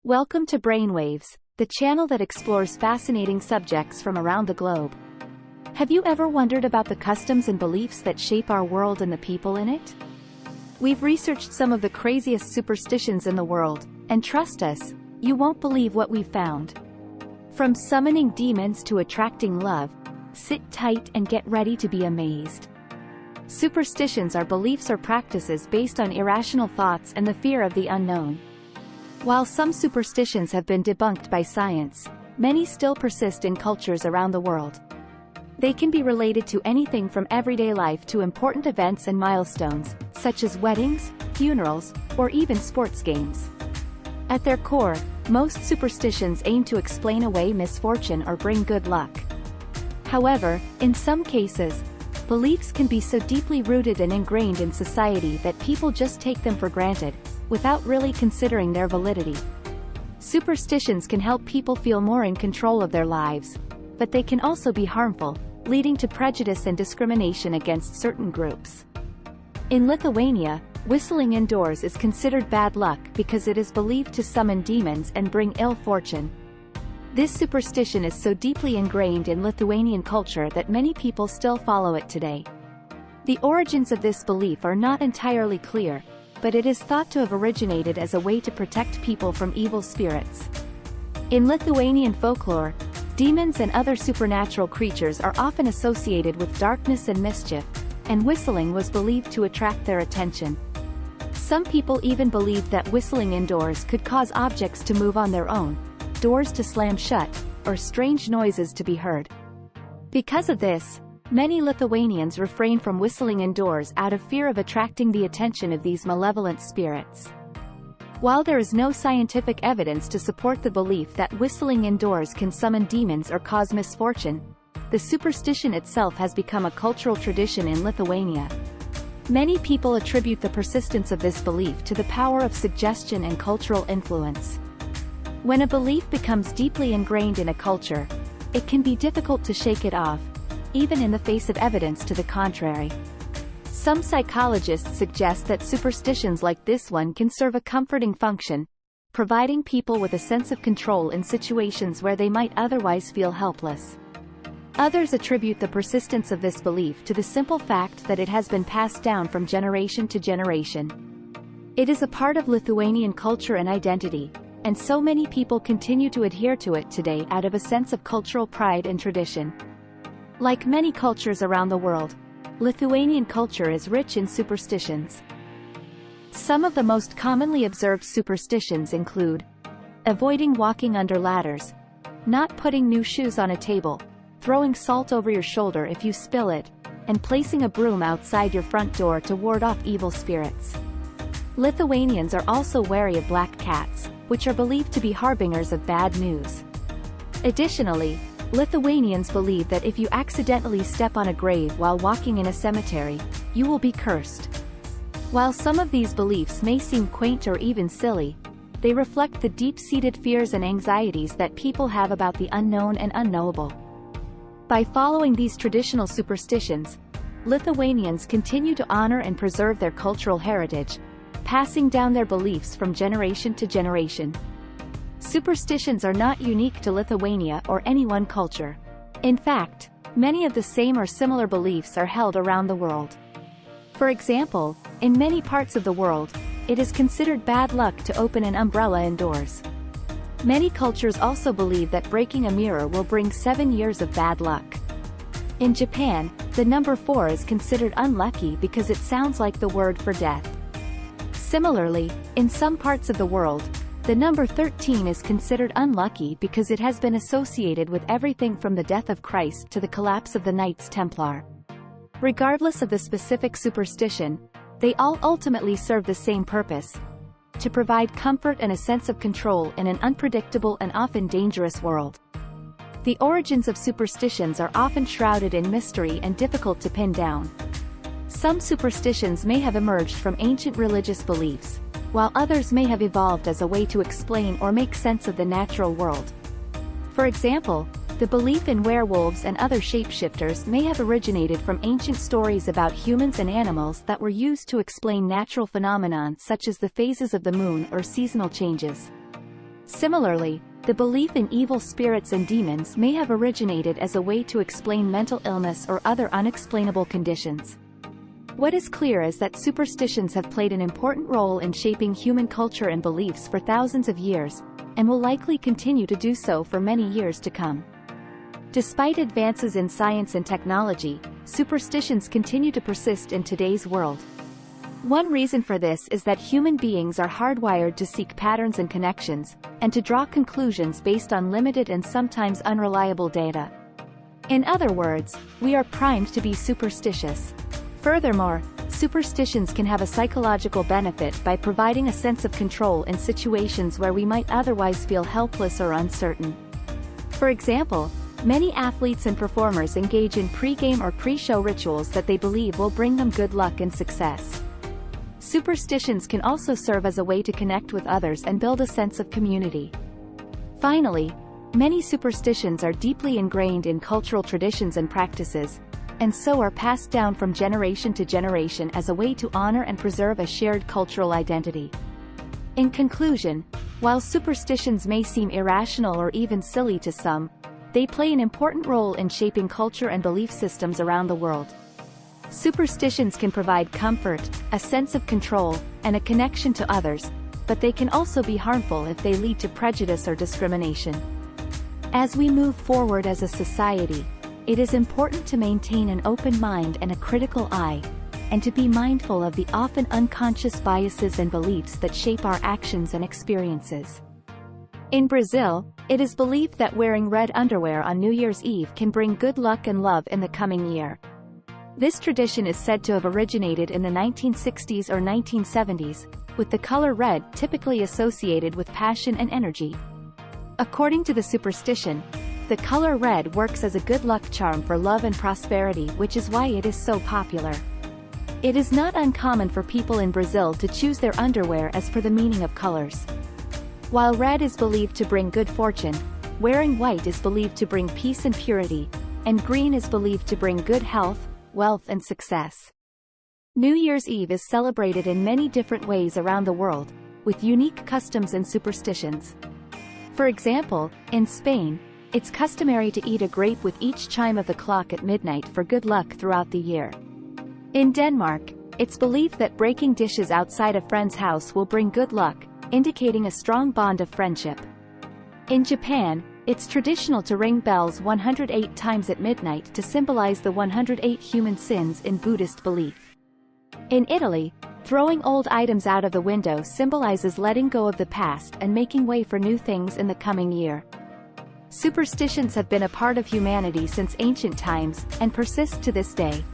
Welcome to Brainwaves, the channel that explores fascinating subjects from around the globe. Have you ever wondered about the customs and beliefs that shape our world and the people in it? We've researched some of the craziest superstitions in the world, and trust us, you won't believe what we've found. From summoning demons to attracting love, sit tight and get ready to be amazed. Superstitions are beliefs or practices based on irrational thoughts and the fear of the unknown. While some superstitions have been debunked by science, many still persist in cultures around the world. They can be related to anything from everyday life to important events and milestones, such as weddings, funerals, or even sports games. At their core, most superstitions aim to explain away misfortune or bring good luck. However, in some cases, beliefs can be so deeply rooted and ingrained in society that people just take them for granted, without really considering their validity. Superstitions can help people feel more in control of their lives, but they can also be harmful, leading to prejudice and discrimination against certain groups. In Lithuania, whistling indoors is considered bad luck because it is believed to summon demons and bring ill fortune. This superstition is so deeply ingrained in Lithuanian culture that many people still follow it today. The origins of this belief are not entirely clear, but it is thought to have originated as a way to protect people from evil spirits. In Lithuanian folklore, demons and other supernatural creatures are often associated with darkness and mischief, and whistling was believed to attract their attention. Some people even believed that whistling indoors could cause objects to move on their own, doors to slam shut, or strange noises to be heard. Because of this, many Lithuanians refrain from whistling indoors out of fear of attracting the attention of these malevolent spirits. While there is no scientific evidence to support the belief that whistling indoors can summon demons or cause misfortune, the superstition itself has become a cultural tradition in Lithuania. Many people attribute the persistence of this belief to the power of suggestion and cultural influence. When a belief becomes deeply ingrained in a culture, it can be difficult to shake it off, even in the face of evidence to the contrary. Some psychologists suggest that superstitions like this one can serve a comforting function, providing people with a sense of control in situations where they might otherwise feel helpless. Others attribute the persistence of this belief to the simple fact that it has been passed down from generation to generation. It is a part of Lithuanian culture and identity, and so many people continue to adhere to it today out of a sense of cultural pride and tradition. Like many cultures around the world, Lithuanian culture is rich in superstitions. Some of the most commonly observed superstitions include avoiding walking under ladders, not putting new shoes on a table, throwing salt over your shoulder if you spill it, and placing a broom outside your front door to ward off evil spirits. Lithuanians are also wary of black cats, which are believed to be harbingers of bad news. Additionally, Lithuanians believe that if you accidentally step on a grave while walking in a cemetery, you will be cursed. While some of these beliefs may seem quaint or even silly, they reflect the deep-seated fears and anxieties that people have about the unknown and unknowable. By following these traditional superstitions, Lithuanians continue to honor and preserve their cultural heritage, passing down their beliefs from generation to generation. Superstitions are not unique to Lithuania or any one culture. In fact, many of the same or similar beliefs are held around the world. For example, in many parts of the world, it is considered bad luck to open an umbrella indoors. Many cultures also believe that breaking a mirror will bring 7 years of bad luck. In Japan, the number 4 is considered unlucky because it sounds like the word for death. Similarly, in some parts of the world, the number 13 is considered unlucky because it has been associated with everything from the death of Christ to the collapse of the Knights Templar. Regardless of the specific superstition, they all ultimately serve the same purpose: to provide comfort and a sense of control in an unpredictable and often dangerous world. The origins of superstitions are often shrouded in mystery and difficult to pin down. Some superstitions may have emerged from ancient religious beliefs, while others may have evolved as a way to explain or make sense of the natural world. For example, the belief in werewolves and other shapeshifters may have originated from ancient stories about humans and animals that were used to explain natural phenomena such as the phases of the moon or seasonal changes. Similarly, the belief in evil spirits and demons may have originated as a way to explain mental illness or other unexplainable conditions. What is clear is that superstitions have played an important role in shaping human culture and beliefs for thousands of years, and will likely continue to do so for many years to come. Despite advances in science and technology, superstitions continue to persist in today's world. One reason for this is that human beings are hardwired to seek patterns and connections, and to draw conclusions based on limited and sometimes unreliable data. In other words, we are primed to be superstitious. Furthermore, superstitions can have a psychological benefit by providing a sense of control in situations where we might otherwise feel helpless or uncertain. For example, many athletes and performers engage in pre-game or pre-show rituals that they believe will bring them good luck and success. Superstitions can also serve as a way to connect with others and build a sense of community. Finally, many superstitions are deeply ingrained in cultural traditions and practices, and so are passed down from generation to generation as a way to honor and preserve a shared cultural identity. In conclusion, while superstitions may seem irrational or even silly to some, they play an important role in shaping culture and belief systems around the world. Superstitions can provide comfort, a sense of control, and a connection to others, but they can also be harmful if they lead to prejudice or discrimination. As we move forward as a society, it is important to maintain an open mind and a critical eye, and to be mindful of the often unconscious biases and beliefs that shape our actions and experiences. In Brazil, it is believed that wearing red underwear on New Year's Eve can bring good luck and love in the coming year. This tradition is said to have originated in the 1960s or 1970s, with the color red typically associated with passion and energy. According to the superstition, the color red works as a good luck charm for love and prosperity, which is why it is so popular. It is not uncommon for people in Brazil to choose their underwear as per the meaning of colors. While red is believed to bring good fortune, wearing white is believed to bring peace and purity, and green is believed to bring good health, wealth and success. New Year's Eve is celebrated in many different ways around the world, with unique customs and superstitions. For example, in Spain, it's customary to eat a grape with each chime of the clock at midnight for good luck throughout the year. In Denmark, it's believed that breaking dishes outside a friend's house will bring good luck, indicating a strong bond of friendship. In Japan, it's traditional to ring bells 108 times at midnight to symbolize the 108 human sins in Buddhist belief. In Italy, throwing old items out of the window symbolizes letting go of the past and making way for new things in the coming year. Superstitions have been a part of humanity since ancient times, and persist to this day.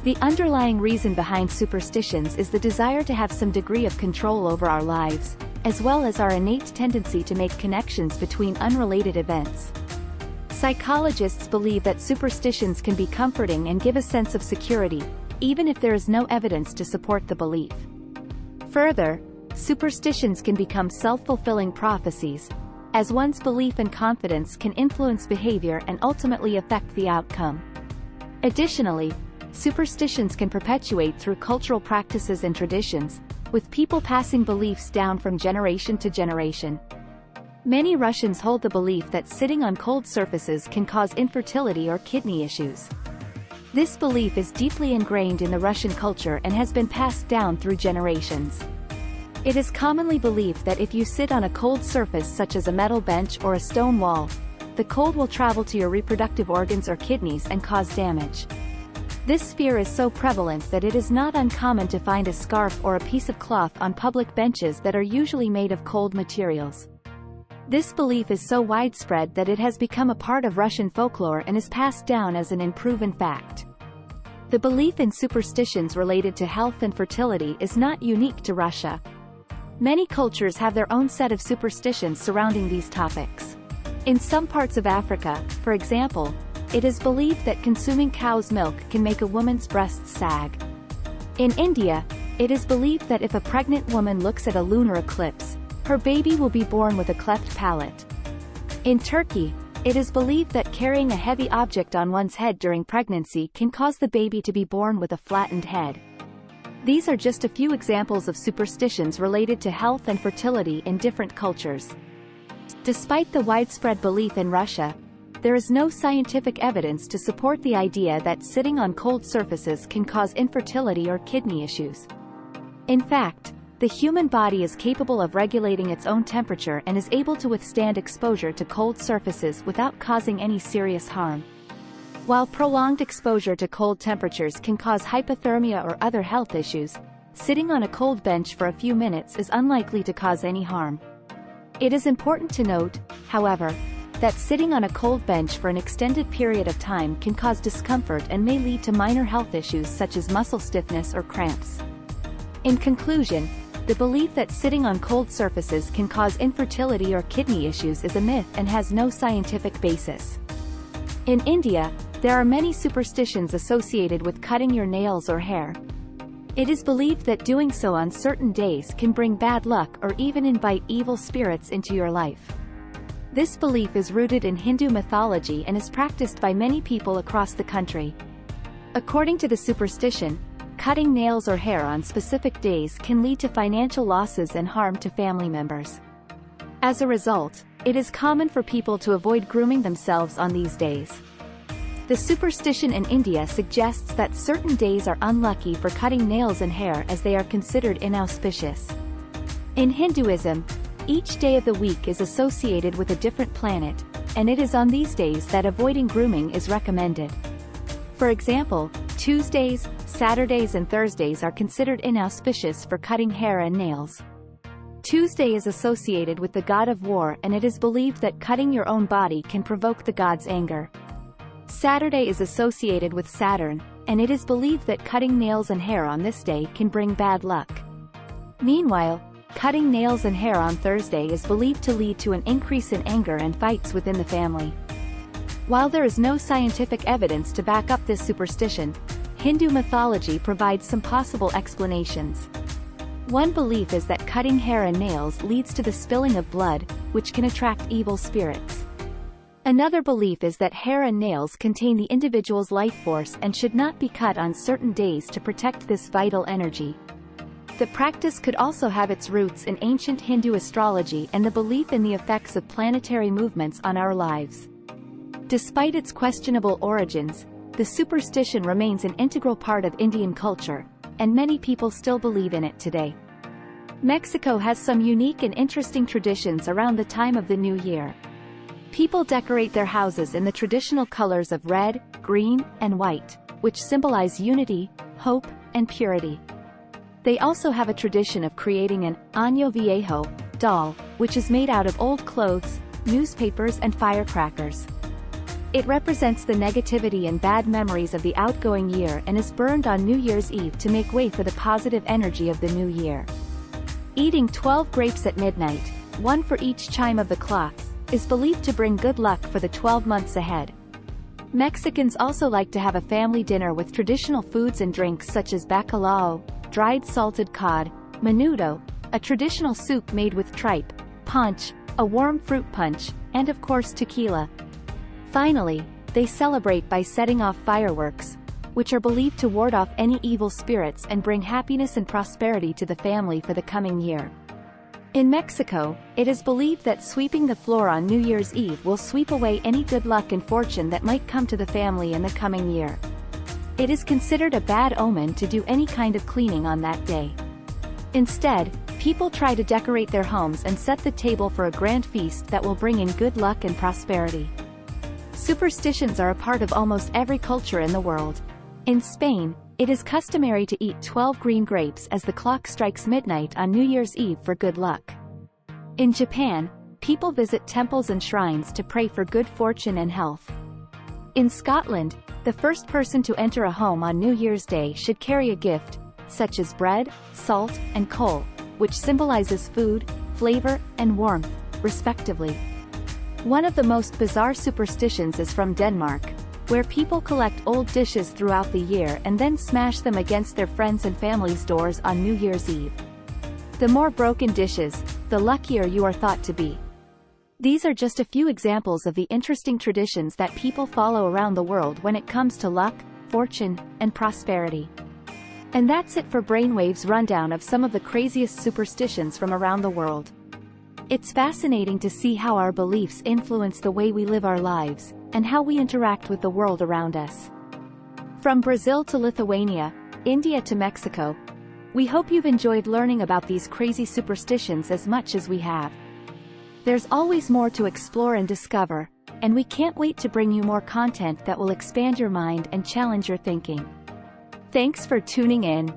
The underlying reason behind superstitions is the desire to have some degree of control over our lives, as well as our innate tendency to make connections between unrelated events. Psychologists believe that superstitions can be comforting and give a sense of security, even if there is no evidence to support the belief. Further, superstitions can become self-fulfilling prophecies, as one's belief and confidence can influence behavior and ultimately affect the outcome. Additionally, superstitions can perpetuate through cultural practices and traditions, with people passing beliefs down from generation to generation. Many Russians hold the belief that sitting on cold surfaces can cause infertility or kidney issues. This belief is deeply ingrained in the Russian culture and has been passed down through generations. It is commonly believed that if you sit on a cold surface such as a metal bench or a stone wall, the cold will travel to your reproductive organs or kidneys and cause damage. This fear is so prevalent that it is not uncommon to find a scarf or a piece of cloth on public benches that are usually made of cold materials. This belief is so widespread that it has become a part of Russian folklore and is passed down as an unproven fact. The belief in superstitions related to health and fertility is not unique to Russia. Many cultures have their own set of superstitions surrounding these topics. In some parts of Africa, for example, it is believed that consuming cow's milk can make a woman's breasts sag. In India, it is believed that if a pregnant woman looks at a lunar eclipse, her baby will be born with a cleft palate. In Turkey, it is believed that carrying a heavy object on one's head during pregnancy can cause the baby to be born with a flattened head. These are just a few examples of superstitions related to health and fertility in different cultures. Despite the widespread belief in Russia, there is no scientific evidence to support the idea that sitting on cold surfaces can cause infertility or kidney issues. In fact, the human body is capable of regulating its own temperature and is able to withstand exposure to cold surfaces without causing any serious harm. While prolonged exposure to cold temperatures can cause hypothermia or other health issues, sitting on a cold bench for a few minutes is unlikely to cause any harm. It is important to note, however, that sitting on a cold bench for an extended period of time can cause discomfort and may lead to minor health issues such as muscle stiffness or cramps. In conclusion, the belief that sitting on cold surfaces can cause infertility or kidney issues is a myth and has no scientific basis. In India, there are many superstitions associated with cutting your nails or hair. It is believed that doing so on certain days can bring bad luck or even invite evil spirits into your life. This belief is rooted in Hindu mythology and is practiced by many people across the country. According to the superstition, cutting nails or hair on specific days can lead to financial losses and harm to family members. As a result, it is common for people to avoid grooming themselves on these days. The superstition in India suggests that certain days are unlucky for cutting nails and hair as they are considered inauspicious. In Hinduism, each day of the week is associated with a different planet, and it is on these days that avoiding grooming is recommended. For example, Tuesdays, Saturdays and Thursdays are considered inauspicious for cutting hair and nails. Tuesday is associated with the god of war and it is believed that cutting your own body can provoke the god's anger. Saturday is associated with Saturn, and it is believed that cutting nails and hair on this day can bring bad luck. Meanwhile, cutting nails and hair on Thursday is believed to lead to an increase in anger and fights within the family. While there is no scientific evidence to back up this superstition, Hindu mythology provides some possible explanations. One belief is that cutting hair and nails leads to the spilling of blood, which can attract evil spirits. Another belief is that hair and nails contain the individual's life force and should not be cut on certain days to protect this vital energy. The practice could also have its roots in ancient Hindu astrology and the belief in the effects of planetary movements on our lives. Despite its questionable origins, the superstition remains an integral part of Indian culture, and many people still believe in it today. Mexico has some unique and interesting traditions around the time of the new year. People decorate their houses in the traditional colors of red, green, and white, which symbolize unity, hope, and purity. They also have a tradition of creating an Año Viejo doll, which is made out of old clothes, newspapers and firecrackers. It represents the negativity and bad memories of the outgoing year and is burned on New Year's Eve to make way for the positive energy of the new year. Eating 12 grapes at midnight, one for each chime of the clock, is believed to bring good luck for the 12 months ahead. Mexicans also like to have a family dinner with traditional foods and drinks such as bacalao, dried salted cod, menudo, a traditional soup made with tripe, punch, a warm fruit punch, and of course tequila. Finally, they celebrate by setting off fireworks, which are believed to ward off any evil spirits and bring happiness and prosperity to the family for the coming year. In Mexico, it is believed that sweeping the floor on New Year's Eve will sweep away any good luck and fortune that might come to the family in the coming year. It is considered a bad omen to do any kind of cleaning on that day. Instead, people try to decorate their homes and set the table for a grand feast that will bring in good luck and prosperity. Superstitions are a part of almost every culture in the world. In Spain, it is customary to eat 12 green grapes as the clock strikes midnight on New Year's Eve for good luck. In Japan, people visit temples and shrines to pray for good fortune and health. In Scotland, the first person to enter a home on New Year's Day should carry a gift, such as bread, salt, and coal, which symbolizes food, flavor, and warmth, respectively. One of the most bizarre superstitions is from Denmark, where people collect old dishes throughout the year and then smash them against their friends' and family's doors on New Year's Eve. The more broken dishes, the luckier you are thought to be. These are just a few examples of the interesting traditions that people follow around the world when it comes to luck, fortune, and prosperity. And that's it for Brainwaves' rundown of some of the craziest superstitions from around the world. It's fascinating to see how our beliefs influence the way we live our lives, and how we interact with the world around us. From Brazil to Lithuania, India to Mexico, we hope you've enjoyed learning about these crazy superstitions as much as we have. There's always more to explore and discover, and we can't wait to bring you more content that will expand your mind and challenge your thinking. Thanks for tuning in.